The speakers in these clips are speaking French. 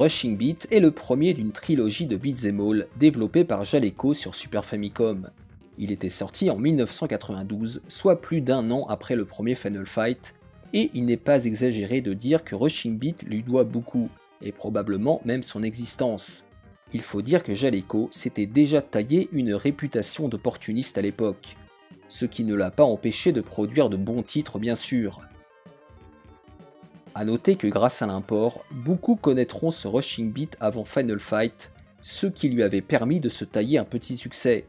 Rushing Beat est le premier d'une trilogie de beat'em all développée par Jaleco sur Super Famicom. Il était sorti en 1992, soit plus d'un an après le premier Final Fight, et il n'est pas exagéré de dire que Rushing Beat lui doit beaucoup, et probablement même son existence. Il faut dire que Jaleco s'était déjà taillé une réputation d'opportuniste à l'époque, ce qui ne l'a pas empêché de produire de bons titres bien sûr. A noter que grâce à l'import, beaucoup connaîtront ce Rushing Beat avant Final Fight, ce qui lui avait permis de se tailler un petit succès.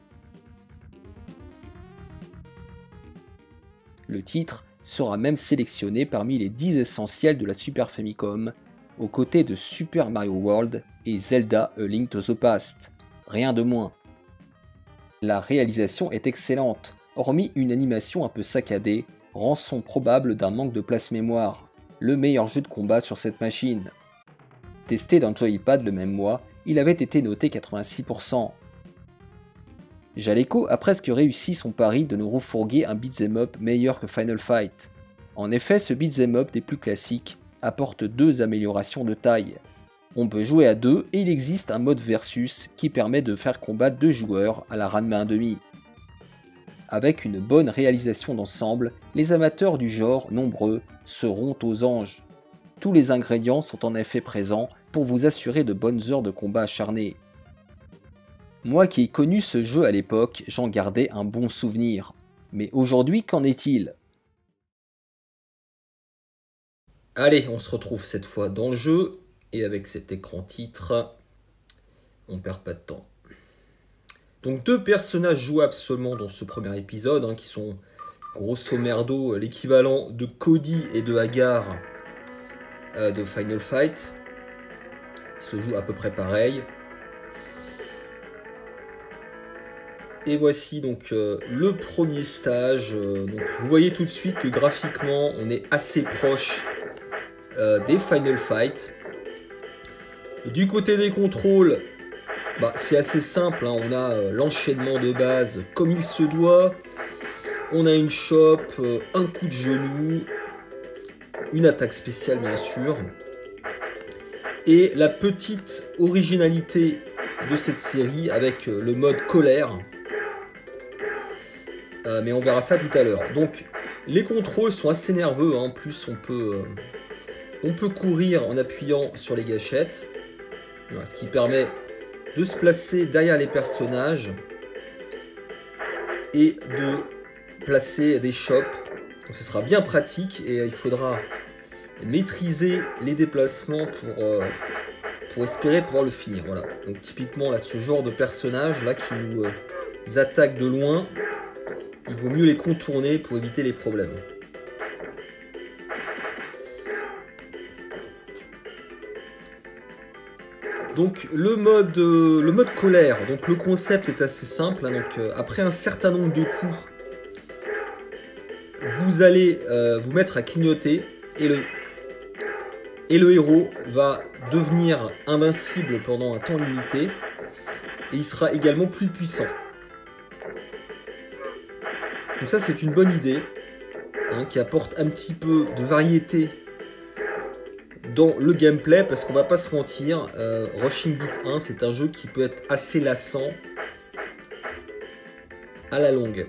Le titre sera même sélectionné parmi les 10 essentiels de la Super Famicom, aux côtés de Super Mario World et Zelda A Link to the Past. Rien de moins. La réalisation est excellente, hormis une animation un peu saccadée, rançon probable d'un manque de place mémoire. Le meilleur jeu de combat sur cette machine. Testé dans Joypad le même mois, il avait été noté 86%. Jaleco a presque réussi son pari de nous refourguer un beat'em up meilleur que Final Fight. En effet, ce beat'em up des plus classiques apporte deux améliorations de taille. On peut jouer à deux et il existe un mode versus qui permet de faire combattre deux joueurs à la Ranma 1/2. Avec une bonne réalisation d'ensemble, les amateurs du genre, nombreux, seront aux anges. Tous les ingrédients sont en effet présents pour vous assurer de bonnes heures de combat acharné. Moi qui ai connu ce jeu à l'époque, j'en gardais un bon souvenir. Mais aujourd'hui, qu'en est-il? Allez, on se retrouve cette fois dans le jeu, et avec cet écran titre, on perd pas de temps. Donc deux personnages jouables seulement dans ce premier épisode, qui sont grosso merdo l'équivalent de Cody et de Hagar de Final Fight. Ils se jouent à peu près pareil. Et voici donc le premier stage. Donc vous voyez tout de suite que graphiquement on est assez proche des Final Fight. Du côté des contrôles, c'est assez simple, on a l'enchaînement de base comme il se doit, on a une chope, un coup de genou, une attaque spéciale bien sûr, et la petite originalité de cette série avec le mode colère, mais on verra ça tout à l'heure. Donc les contrôles sont assez nerveux, en plus on peut courir en appuyant sur les gâchettes, voilà, ce qui permet de se placer derrière les personnages et de placer des chopes. Donc ce sera bien pratique et il faudra maîtriser les déplacements pour espérer pouvoir le finir. Voilà. Donc typiquement là, ce genre de personnage là qui nous attaque de loin, il vaut mieux les contourner pour éviter les problèmes. Donc le mode colère, donc le concept est assez simple, après un certain nombre de coups, vous allez vous mettre à clignoter et le héros va devenir invincible pendant un temps limité et il sera également plus puissant. Donc ça c'est une bonne idée qui apporte un petit peu de variété dans le gameplay, parce qu'on va pas se mentir, Rushing Beat 1 c'est un jeu qui peut être assez lassant à la longue.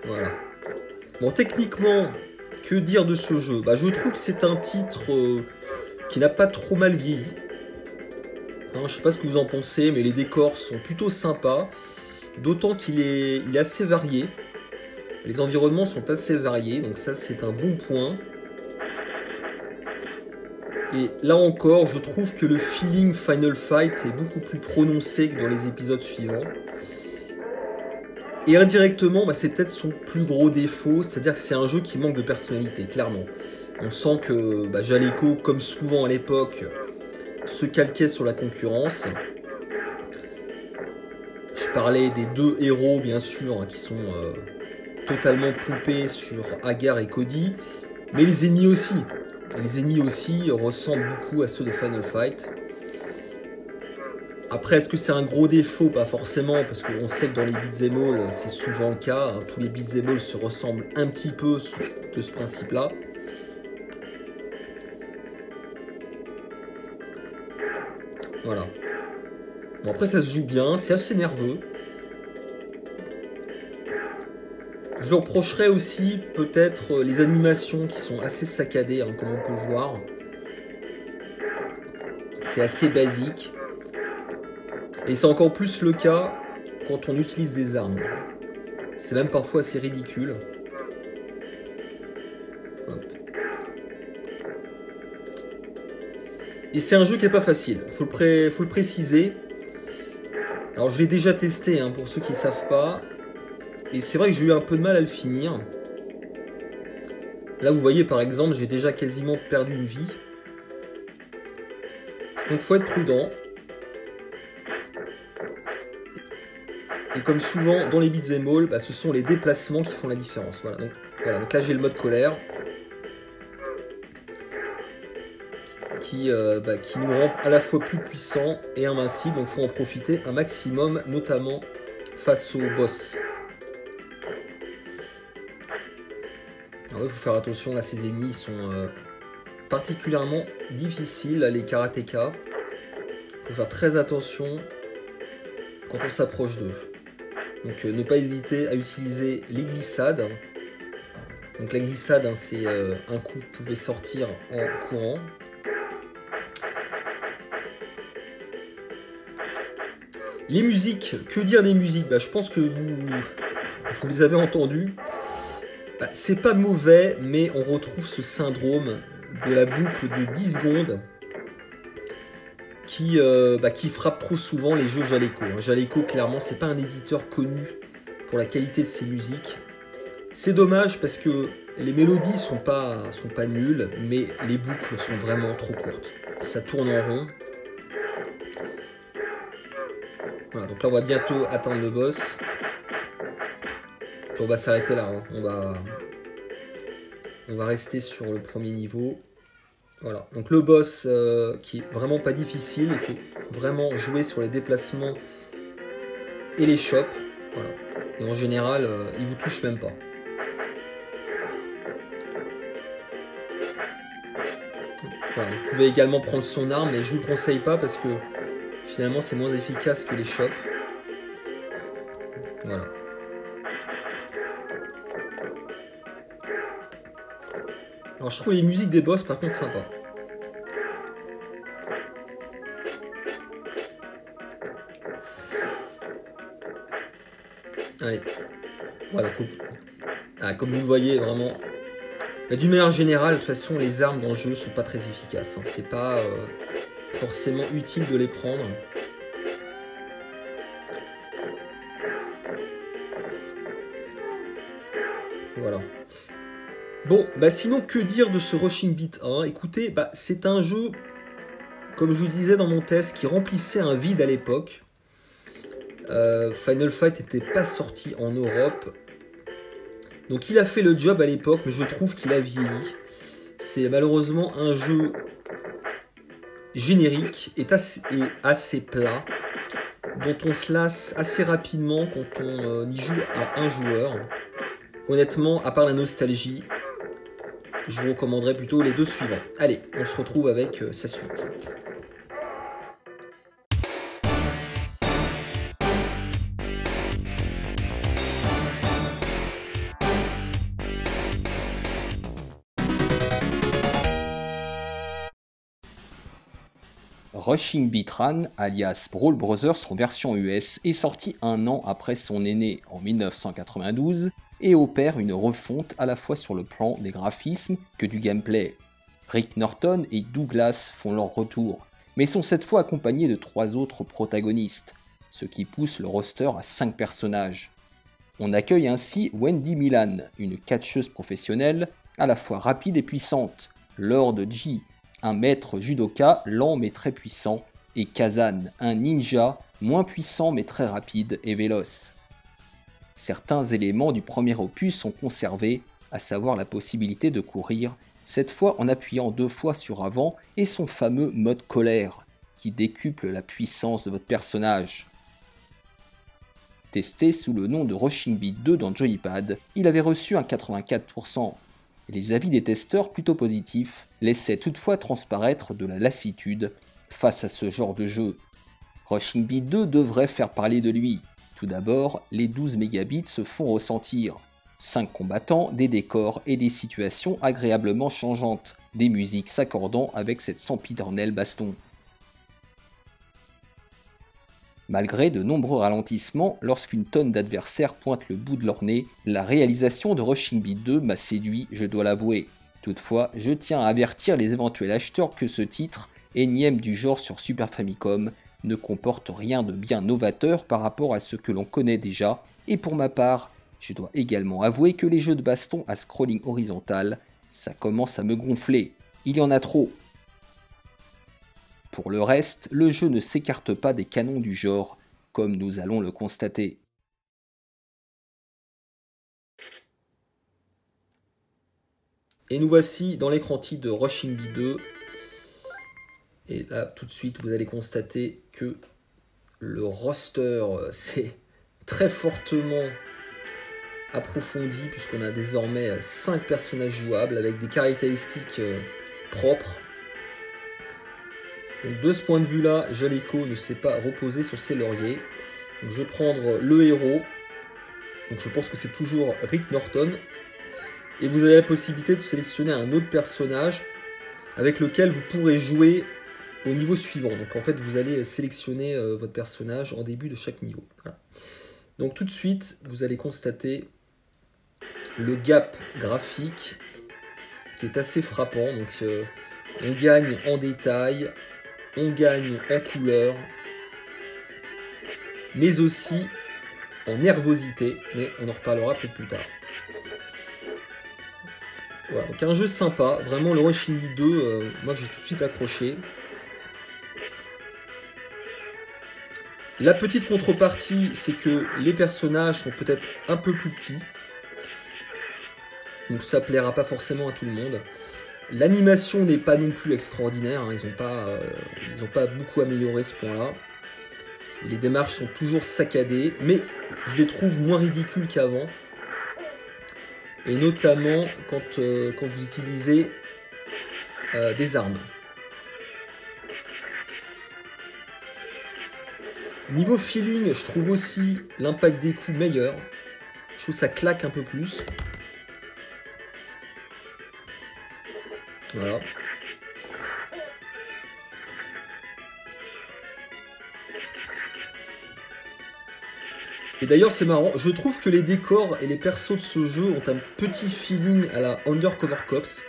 Voilà. Bon, techniquement, que dire de ce jeu? Je trouve que c'est un titre qui n'a pas trop mal vieilli. Je sais pas ce que vous en pensez, mais les décors sont plutôt sympas, d'autant qu'il est assez varié. Les environnements sont assez variés, donc ça c'est un bon point. Et là encore, je trouve que le feeling Final Fight est beaucoup plus prononcé que dans les épisodes suivants. Et indirectement, c'est peut-être son plus gros défaut, c'est-à-dire que c'est un jeu qui manque de personnalité, clairement. On sent que Jaleco, comme souvent à l'époque, se calquait sur la concurrence. Je parlais des deux héros, bien sûr, qui sont totalement pompés sur Hagar et Cody, mais les ennemis aussi. Les ennemis aussi ressemblent beaucoup à ceux de Final Fight. Après, est-ce que c'est un gros défaut? Pas forcément, parce qu'on sait que dans les beat'em all, c'est souvent le cas. Hein, tous les beat'em all se ressemblent un petit peu de ce principe-là. Voilà. Bon, après, ça se joue bien, c'est assez nerveux. Je leur reprocherais aussi peut-être les animations qui sont assez saccadées, hein, comme on peut le voir. C'est assez basique. Et c'est encore plus le cas quand on utilise des armes. C'est même parfois assez ridicule. Hop. Et c'est un jeu qui n'est pas facile, faut le préciser. Alors je l'ai déjà testé, hein, pour ceux qui ne savent pas. Et c'est vrai que j'ai eu un peu de mal à le finir. Là vous voyez par exemple, j'ai déjà quasiment perdu une vie. Donc faut être prudent. Et comme souvent dans les beat'em all, bah, ce sont les déplacements qui font la différence. Voilà, donc là j'ai le mode colère. Qui nous rend à la fois plus puissants et invincibles. Donc il faut en profiter un maximum, notamment face aux boss. Alors il faut faire attention, là ces ennemis sont particulièrement difficiles, les karatékas. Il faut faire très attention quand on s'approche d'eux. Donc ne pas hésiter à utiliser les glissades. Donc la glissade, hein, c'est un coup que vous pouvez sortir en courant. Les musiques, que dire des musiques? Bah, je pense que vous les avez entendues. Bah, c'est pas mauvais, mais on retrouve ce syndrome de la boucle de 10 secondes qui frappe trop souvent les jeux Jaleco. Jaleco, clairement, c'est pas un éditeur connu pour la qualité de ses musiques. C'est dommage parce que les mélodies sont pas nulles, mais les boucles sont vraiment trop courtes. Ça tourne en rond. Voilà, donc là on va bientôt atteindre le boss. Puis on va s'arrêter là, hein. On va rester sur le premier niveau. Voilà, donc le boss qui est vraiment pas difficile, il faut vraiment jouer sur les déplacements et les chops. Voilà. Et en général, il vous touche même pas. Voilà, vous pouvez également prendre son arme, mais je vous le conseille pas parce que finalement c'est moins efficace que les chops. Voilà. Alors je trouve les musiques des boss par contre sympa. Allez. Voilà, cool. Ah, comme vous le voyez vraiment. D'une manière générale, de toute façon les armes dans le jeu sont pas très efficaces. Hein. C'est pas forcément utile de les prendre. Voilà. Bon, bah sinon, que dire de ce Rushing Beat 1? Écoutez, bah, c'est un jeu, comme je vous disais dans mon test, qui remplissait un vide à l'époque. Final Fight n'était pas sorti en Europe. Donc il a fait le job à l'époque, mais je trouve qu'il a vieilli. C'est malheureusement un jeu générique et assez plat, dont on se lasse assez rapidement quand on y joue à un joueur. Honnêtement, à part la nostalgie, je vous recommanderais plutôt les deux suivants. Allez, on se retrouve avec sa suite. Rushing Beat Run, alias Brawl Brothers en version US, est sorti un an après son aîné en 1992 et opère une refonte à la fois sur le plan des graphismes que du gameplay. Rick Norton et Douglas font leur retour, mais sont cette fois accompagnés de 3 autres protagonistes, ce qui pousse le roster à 5 personnages. On accueille ainsi Wendy Milan, une catcheuse professionnelle à la fois rapide et puissante, Lord G, un maître judoka lent mais très puissant, et Kazan, un ninja moins puissant mais très rapide et véloce. Certains éléments du premier opus sont conservés, à savoir la possibilité de courir, cette fois en appuyant 2 fois sur avant et son fameux mode colère, qui décuple la puissance de votre personnage. Testé sous le nom de Rushing Beat 2 dans Joypad, il avait reçu un 84%. Les avis des testeurs, plutôt positifs, laissaient toutefois transparaître de la lassitude face à ce genre de jeu. Rushing Beat 2 devrait faire parler de lui. Tout d'abord, les 12 mégabits se font ressentir. 5 combattants, des décors et des situations agréablement changeantes, des musiques s'accordant avec cette sempiternelle baston. Malgré de nombreux ralentissements, lorsqu'une tonne d'adversaires pointe le bout de leur nez, la réalisation de Rushing Beat 2 m'a séduit, je dois l'avouer. Toutefois, je tiens à avertir les éventuels acheteurs que ce titre, énième du genre sur Super Famicom, ne comporte rien de bien novateur par rapport à ce que l'on connaît déjà, et pour ma part, je dois également avouer que les jeux de baston à scrolling horizontal, ça commence à me gonfler. Il y en a trop. Pour le reste, le jeu ne s'écarte pas des canons du genre, comme nous allons le constater. Et nous voici dans l'écran titre de Rushing Beat 2. Et là, tout de suite, vous allez constater que le roster s'est très fortement approfondi, puisqu'on a désormais 5 personnages jouables avec des caractéristiques propres. Donc de ce point de vue-là, Jaleco ne s'est pas reposé sur ses lauriers. Donc je vais prendre le héros. Donc je pense que c'est toujours Rick Norton. Et vous avez la possibilité de sélectionner un autre personnage avec lequel vous pourrez jouer au niveau suivant. Donc en fait, vous allez sélectionner votre personnage en début de chaque niveau. Voilà. Donc tout de suite, vous allez constater le gap graphique qui est assez frappant. Donc on gagne en détail, on gagne en couleur, mais aussi en nervosité, mais on en reparlera peut-être plus tard. Voilà, donc un jeu sympa, vraiment le Rushing Beat 2, moi j'ai tout de suite accroché. La petite contrepartie, c'est que les personnages sont peut-être un peu plus petits, donc ça plaira pas forcément à tout le monde. L'animation n'est pas non plus extraordinaire, hein, ils n'ont pas beaucoup amélioré ce point-là. Les démarches sont toujours saccadées, mais je les trouve moins ridicules qu'avant. Et notamment quand vous utilisez des armes. Niveau feeling, je trouve aussi l'impact des coups meilleur. Je trouve que ça claque un peu plus. Voilà. Et d'ailleurs c'est marrant, je trouve que les décors et les persos de ce jeu ont un petit feeling à la Undercover Cops.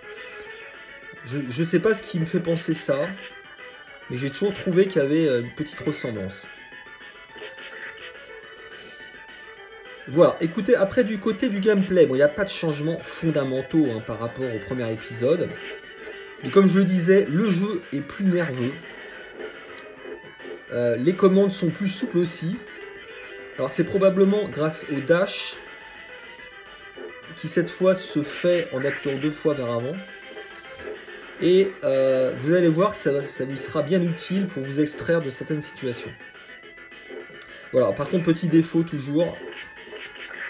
Je sais pas ce qui me fait penser ça, mais j'ai toujours trouvé qu'il y avait une petite ressemblance. Voilà, écoutez, après du côté du gameplay, bon, il n'y a pas de changements fondamentaux hein, par rapport au premier épisode. Mais comme je le disais, le jeu est plus nerveux. Les commandes sont plus souples aussi. Alors c'est probablement grâce au dash qui cette fois se fait en appuyant 2 fois vers avant. Et vous allez voir que ça vous sera bien utile pour vous extraire de certaines situations. Voilà, par contre petit défaut toujours,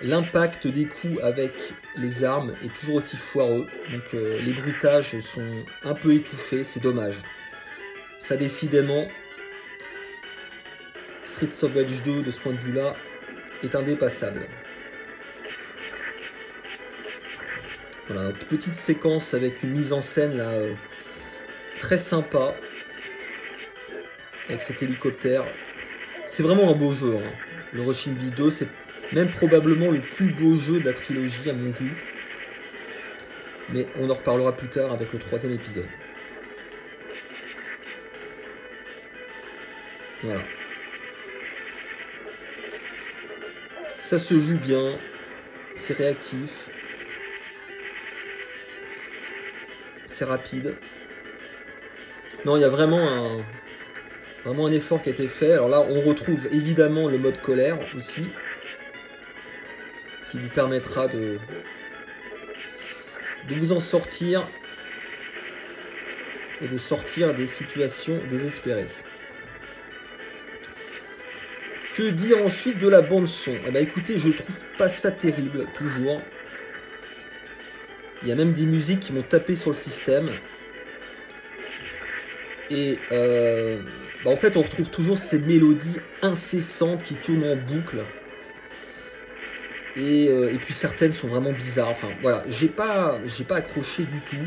l'impact des coups avec les armes est toujours aussi foireux. Donc les bruitages sont un peu étouffés, c'est dommage. Ça décidément... Streets of Rage 2, de ce point de vue-là, est indépassable. Voilà, donc petite séquence avec une mise en scène là, très sympa, avec cet hélicoptère. C'est vraiment un beau jeu. Hein. Le Rushing Beat 2, c'est même probablement le plus beau jeu de la trilogie à mon goût. Mais on en reparlera plus tard avec le 3e épisode. Voilà. Ça se joue bien, c'est réactif, c'est rapide. Non, il y a vraiment un effort qui a été fait. Alors là, on retrouve évidemment le mode colère aussi, qui vous permettra de vous en sortir et de sortir des situations désespérées. Que dire ensuite de la bande son? Eh ben écoutez, je trouve pas ça terrible, toujours. Il y a même des musiques qui m'ont tapé sur le système. Et en fait, on retrouve toujours ces mélodies incessantes qui tournent en boucle. Et puis certaines sont vraiment bizarres. Enfin voilà, j'ai pas accroché du tout.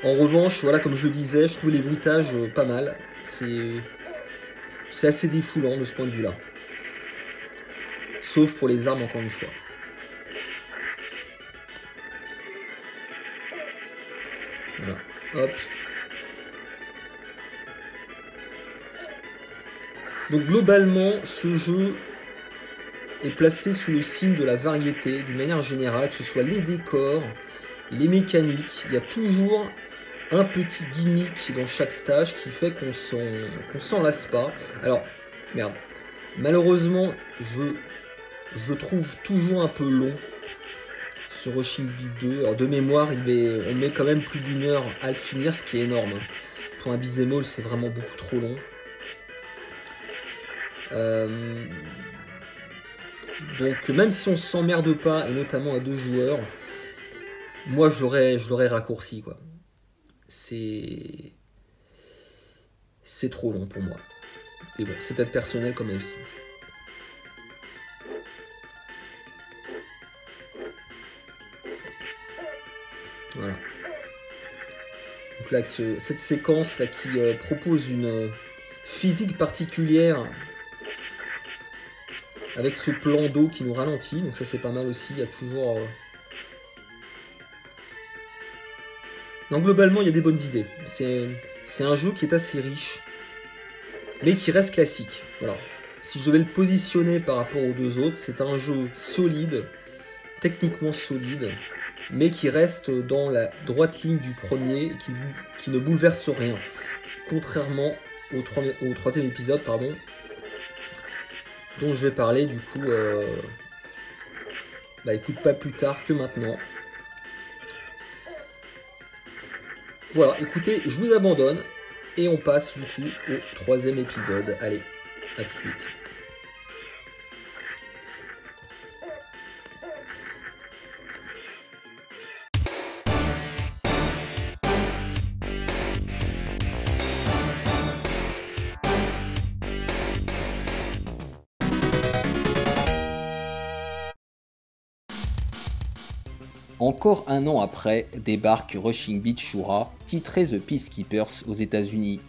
En revanche, voilà, comme je le disais, je trouve les bruitages pas mal. C'est assez défoulant de ce point de vue-là. Sauf pour les armes, encore une fois. Voilà, hop. Donc globalement, ce jeu est placé sous le signe de la variété, d'une manière générale, que ce soit les décors, les mécaniques. Il y a toujours un petit gimmick dans chaque stage qui fait qu'on s'en lasse pas. Alors, merde. Malheureusement, je le trouve toujours un peu long, ce Rushing Beat 2. Alors de mémoire, on met quand même plus d'1 heure à le finir, ce qui est énorme. Pour un beat'em all, c'est vraiment beaucoup trop long. Donc même si on s'emmerde pas, et notamment à 2 joueurs, moi je l'aurais raccourci, quoi. C'est trop long pour moi. Mais bon, c'est peut-être personnel comme avis. Voilà. Donc là, cette séquence là qui propose une physique particulière avec ce plan d'eau qui nous ralentit, donc ça c'est pas mal aussi. Il y a toujours donc globalement il y a des bonnes idées. C'est un jeu qui est assez riche, mais qui reste classique. Voilà. Si je devais le positionner par rapport aux 2 autres, c'est un jeu solide, techniquement solide, mais qui reste dans la droite ligne du premier, qui ne bouleverse rien. Contrairement au 3e épisode, pardon, dont je vais parler du coup, écoute, pas plus tard que maintenant. Voilà, écoutez, je vous abandonne et on passe du coup au 3e épisode. Allez, à tout de suite. Encore un an après, débarque Rushing Beat Shura, titré The Peacekeepers aux États-Unis.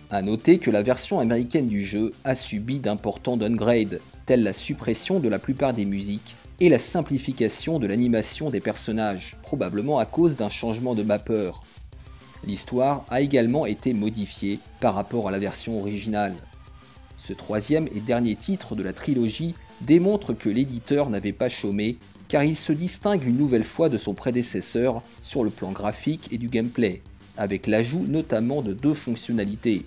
A noter que la version américaine du jeu a subi d'importants downgrades, tels la suppression de la plupart des musiques et la simplification de l'animation des personnages, probablement à cause d'un changement de mapper. L'histoire a également été modifiée par rapport à la version originale. Ce 3e et dernier titre de la trilogie démontre que l'éditeur n'avait pas chômé, car il se distingue une nouvelle fois de son prédécesseur sur le plan graphique et du gameplay, avec l'ajout notamment de 2 fonctionnalités,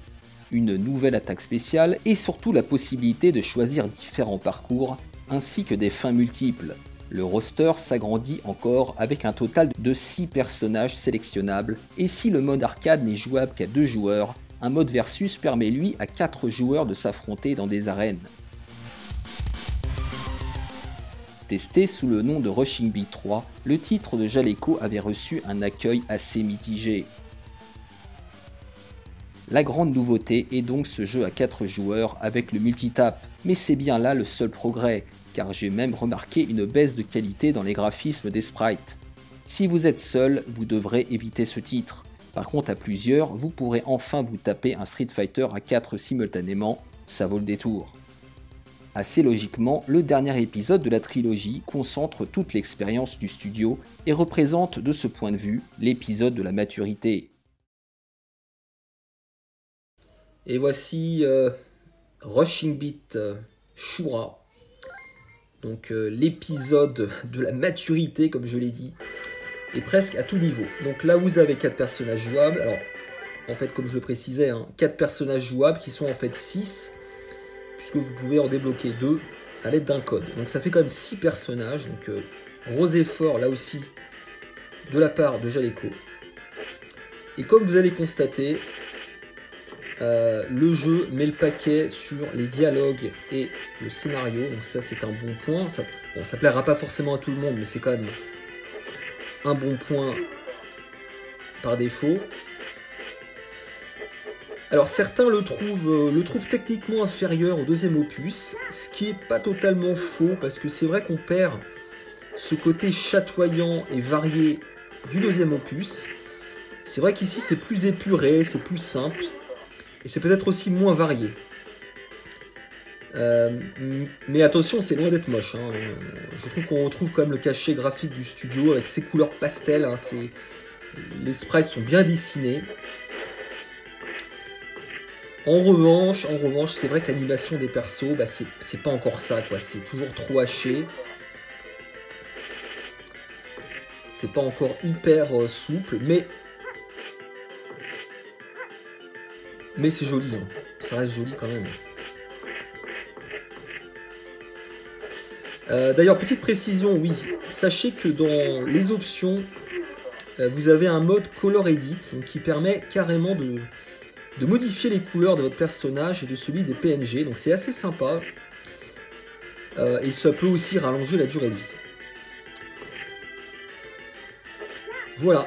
une nouvelle attaque spéciale et surtout la possibilité de choisir différents parcours, ainsi que des fins multiples. Le roster s'agrandit encore avec un total de 6 personnages sélectionnables, et si le mode arcade n'est jouable qu'à 2 joueurs, un mode versus permet lui à 4 joueurs de s'affronter dans des arènes. Testé sous le nom de Rushing Beat 3, le titre de Jaleco avait reçu un accueil assez mitigé. La grande nouveauté est donc ce jeu à 4 joueurs avec le multitap, mais c'est bien là le seul progrès, car j'ai même remarqué une baisse de qualité dans les graphismes des sprites. Si vous êtes seul, vous devrez éviter ce titre. Par contre à plusieurs, vous pourrez enfin vous taper un Street Fighter à 4 simultanément, ça vaut le détour. Assez logiquement, le dernier épisode de la trilogie concentre toute l'expérience du studio et représente de ce point de vue l'épisode de la maturité. Et voici Rushing Beat Shura, donc l'épisode de la maturité comme je l'ai dit, et presque à tout niveau. Donc là vous avez 4 personnages jouables, alors en fait comme je le précisais, 4 personnages jouables qui sont en fait 6, puisque vous pouvez en débloquer 2 à l'aide d'un code. Donc ça fait quand même 6 personnages, donc gros effort là aussi de la part de Jaleco. Et comme vous allez constater, le jeu met le paquet sur les dialogues et le scénario, donc ça c'est un bon point. Ça plaira pas forcément à tout le monde, mais c'est quand même un bon point par défaut. Alors certains le trouvent techniquement inférieur au deuxième opus, ce qui est pas totalement faux, parce que c'est vrai qu'on perd ce côté chatoyant et varié du deuxième opus. C'est vrai qu'ici c'est plus épuré, c'est plus simple, et c'est peut-être aussi moins varié. Mais attention, c'est loin d'être moche, hein. Je trouve qu'on retrouve quand même le cachet graphique du studio avec ses couleurs pastel, hein. Les sprites sont bien dessinés. En revanche, c'est vrai que l'animation des persos, bah, c'est pas encore ça, quoi. C'est toujours trop haché. C'est pas encore hyper souple, mais c'est joli, hein. Ça reste joli quand même. D'ailleurs, petite précision, oui, sachez que dans les options, vous avez un mode Color Edit, donc qui permet carrément de modifier les couleurs de votre personnage et de celui des PNG, donc c'est assez sympa, et ça peut aussi rallonger la durée de vie. Voilà.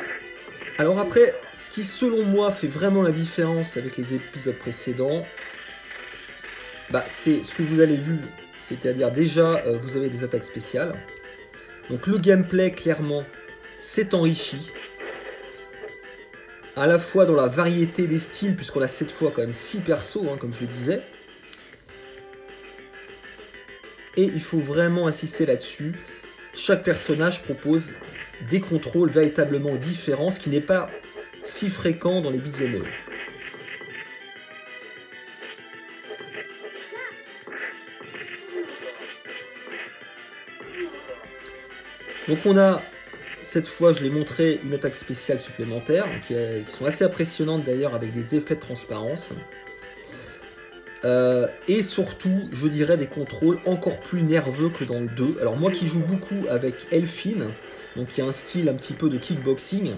Alors après, ce qui selon moi fait vraiment la différence avec les épisodes précédents, bah, c'est ce que vous avez vu, c'est-à-dire déjà vous avez des attaques spéciales, donc le gameplay clairement s'est enrichi, à la fois dans la variété des styles, puisqu'on a cette fois quand même 6 persos, hein, comme je le disais, et il faut vraiment insister là-dessus, chaque personnage propose des contrôles véritablement différents, ce qui n'est pas si fréquent dans les beat'em up. Donc on a, cette fois je l'ai montré, une attaque spéciale supplémentaire, qui sont assez impressionnantes d'ailleurs avec des effets de transparence. Et surtout, je dirais des contrôles encore plus nerveux que dans le 2. Alors moi qui joue beaucoup avec Elfine, donc qui a un style un petit peu de kickboxing,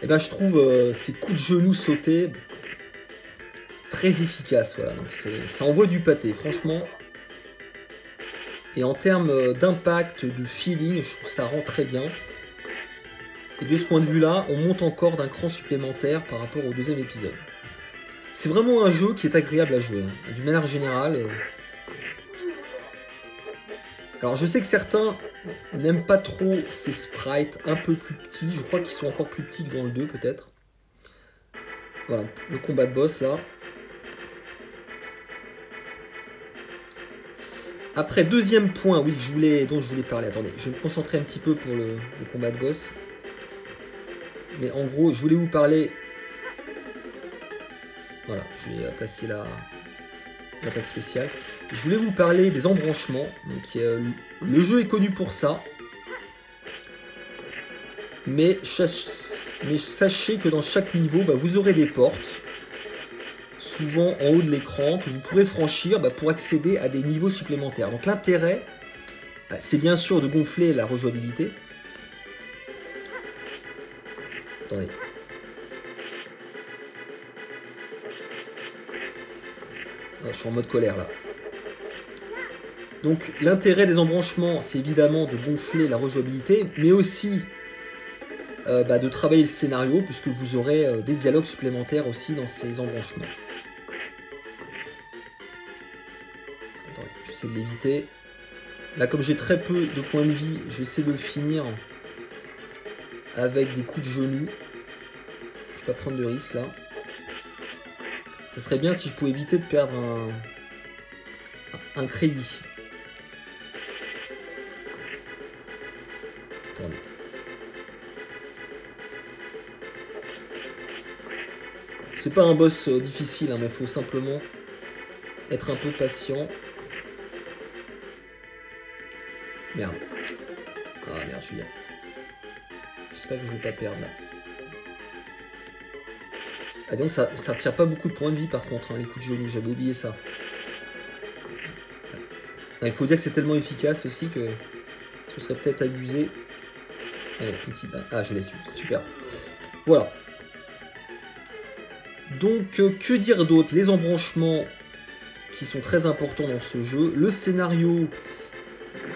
et ben je trouve ces coups de genoux sautés très efficaces. Voilà. Donc ça envoie du pâté, franchement. Et en termes d'impact, de feeling, je trouve que ça rend très bien. Et de ce point de vue-là, on monte encore d'un cran supplémentaire par rapport au deuxième épisode. C'est vraiment un jeu qui est agréable à jouer, hein, d'une manière générale. Alors je sais que certains n'aiment pas trop ces sprites un peu plus petits. Je crois qu'ils sont encore plus petits que dans le 2 peut-être. Voilà, le combat de boss là. Après, deuxième point, oui, dont je voulais parler. Attendez, je vais me concentrer un petit peu pour le combat de boss. Mais en gros, je voulais vous parler... Voilà, je vais passer l'attaque spéciale. Je voulais vous parler des embranchements. Donc, le jeu est connu pour ça. Mais sachez que dans chaque niveau, bah, vous aurez des portes. Souvent en haut de l'écran, que vous pourrez franchir pour accéder à des niveaux supplémentaires. Donc l'intérêt, c'est bien sûr de gonfler la rejouabilité. Attendez. Ah, je suis en mode colère là. Donc l'intérêt des embranchements, c'est évidemment de gonfler la rejouabilité, mais aussi de travailler le scénario, puisque vous aurez des dialogues supplémentaires aussi dans ces embranchements. J'essaie de l'éviter. Là, comme j'ai très peu de points de vie, je vais essayer de le finir avec des coups de genoux. Je ne vais pas prendre de risque là. Ça serait bien si je pouvais éviter de perdre un crédit. Attendez. C'est pas un boss difficile, hein, mais il faut simplement être un peu patient. Merde. Ah merde, je suis là. J'espère que je vais pas perdre là. Ah donc ça retire pas beaucoup de points de vie par contre, hein, les coups de genoux, j'avais oublié ça. Ah, il faut dire que c'est tellement efficace aussi que ce serait peut-être abusé. Allez, petit... Ah, je l'ai su, super. Voilà. Donc que dire d'autre? Les embranchements qui sont très importants dans ce jeu. Le scénario,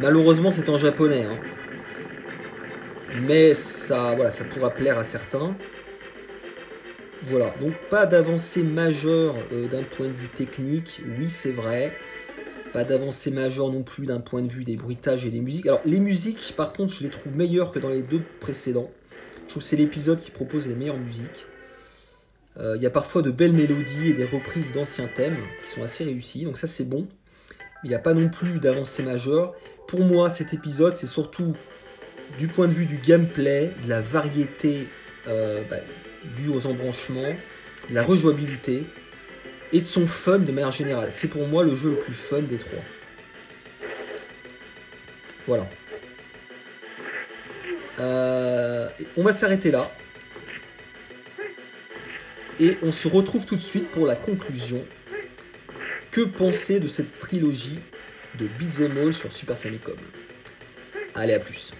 malheureusement c'est en japonais, hein. Mais ça, voilà, ça pourra plaire à certains. Voilà, donc pas d'avancée majeure d'un point de vue technique, oui c'est vrai. Pas d'avancée majeure non plus d'un point de vue des bruitages et des musiques. Alors les musiques, par contre, je les trouve meilleures que dans les deux précédents. Je trouve que c'est l'épisode qui propose les meilleures musiques. Il y a parfois de belles mélodies et des reprises d'anciens thèmes qui sont assez réussis, donc ça c'est bon. Il n'y a pas non plus d'avancée majeure. Pour moi, cet épisode, c'est surtout du point de vue du gameplay, de la variété due aux embranchements, de la rejouabilité et de son fun de manière générale. C'est pour moi le jeu le plus fun des trois. Voilà. On va s'arrêter là. Et on se retrouve tout de suite pour la conclusion. Que penser de cette trilogie de Beat'em All sur Super Famicom? Allez, à plus.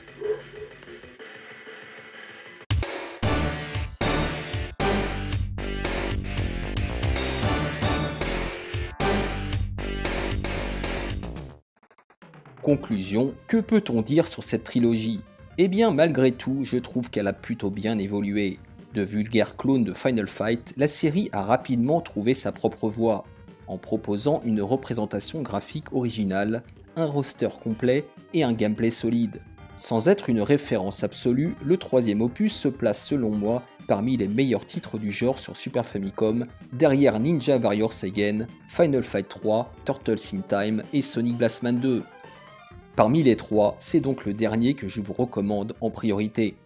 Conclusion, que peut-on dire sur cette trilogie? Eh bien, malgré tout, je trouve qu'elle a plutôt bien évolué. De vulgaires clones de Final Fight, la série a rapidement trouvé sa propre voie, en proposant une représentation graphique originale, un roster complet et un gameplay solide. Sans être une référence absolue, le troisième opus se place selon moi parmi les meilleurs titres du genre sur Super Famicom, derrière Ninja Warrior Seigen, Final Fight 3, Turtles in Time et Sonic Blastman 2. Parmi les trois, c'est donc le dernier que je vous recommande en priorité.